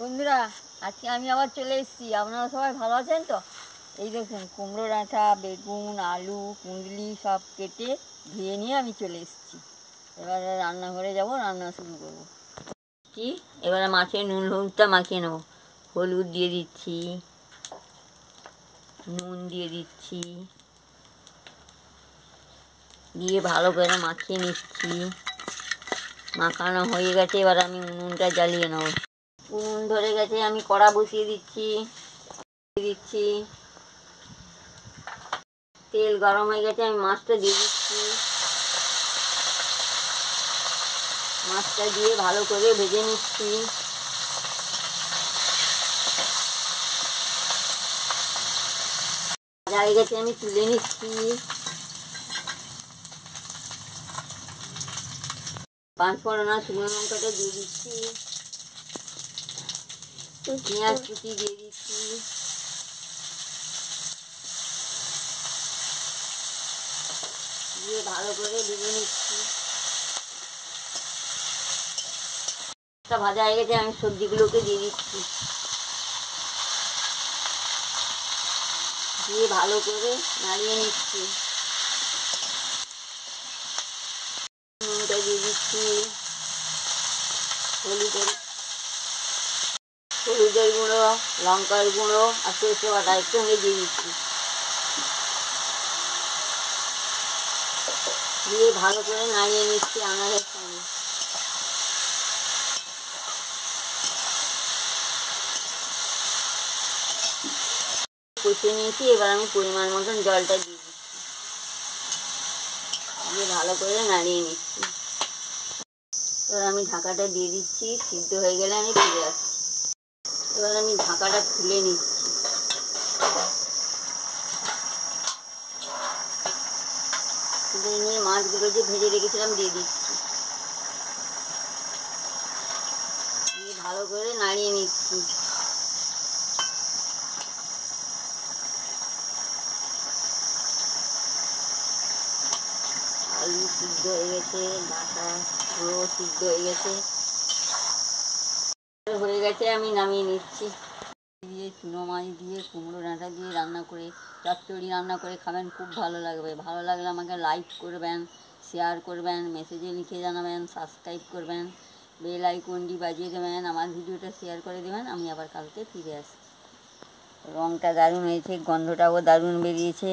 বন্ধুরা, আজকে আমি আবার চলে এসেছি। আপনারা সবাই ভালো আছেন তো? এই দেখুন, কুমড়ো ডাঁটা, বেগুন, আলু, কুঁদলি সব কেটে ধুয়ে নিয়ে আমি চলে এসেছি। এবারে রান্নাঘরে যাব, রান্না শুরু করবো। এবারে মাছের নুন হলুদটা মাখিয়ে নেবো। হলুদ দিয়ে দিচ্ছি, নুন দিয়ে দিচ্ছি, দিয়ে ভালো করে মাখিয়ে নিচ্ছি। মাখানো হয়ে গেছে, এবার আমি উনুনটা জ্বালিয়ে নেবো। উনুন ধরে গেছে, আমি কড়া বসিয়ে দিচ্ছি। তেল গরম হয়ে গেছে, আমি মাছটা দিয়ে দিচ্ছি। মাছটা দিয়ে ভালো করে ভেজে নিচ্ছি। ভাজা হয়ে গেছে, আমি তুলে নিচ্ছি। 5 ফোড়ন আর শুকনো লঙ্কাটা দিয়ে দিচ্ছি। পেঁয়াজ কুচি দিয়ে দিচ্ছি। দিয়ে ভালো করে ভেজে নিচ্ছি। ভাজা হয়ে গেছে, আমি সবজিগুলোকে দিয়ে দিচ্ছি। দিয়ে ভালো করে নাড়িয়ে নিচ্ছি। নুনটা দিয়ে দিচ্ছি, হলুদের গুঁড়ো, লঙ্কার গুঁড়ো আর সরষে বাটা একসঙ্গে দিয়ে দিচ্ছি। দিয়ে ভালো করে নাড়িয়ে নিচ্ছি আনাজের সঙ্গে। কষিয়ে নিয়েছি, এবার আমি পরিমাণ মতন জলটা দিয়ে দিচ্ছি। দিয়ে ভালো করে নাড়িয়ে নিচ্ছি। এবার আমি ঢাকাটা দিয়ে দিচ্ছি, সিদ্ধ হয়ে গেলে আমি ফিরে আসছি। এবার আমি ঢাকাটা খুলে নিচ্ছি। তুলে নিয়ে মাছগুলো যে ভেজে রেখেছিলাম দিয়ে দিচ্ছি। দিয়ে ভালো করে নাড়িয়ে নিচ্ছি। আলু সিদ্ধ হয়ে গেছে, ডাঁটাগুলো সিদ্ধ হয়ে গেছে। আমি নামিয়ে নিচ্ছি। দিয়ে চুনো মাছ দিয়ে কুমড়ো ডাঁটা দিয়ে রান্না করে চচ্চড়ি রান্না করে খাবেন, খুব ভালো লাগবে। ভালো লাগলে আমাকে লাইক করবেন, শেয়ার করবেন, মেসেজে লিখে জানাবেন, সাবস্ক্রাইব করবেন, বেল আইকনটি বাজিয়ে দেবেন, আমার ভিডিওটা শেয়ার করে দেবেন। আমি আবার কালকে ফিরে আসছি। রঙটা দারুণ হয়েছে, গন্ধটাও দারুণ বেরিয়েছে।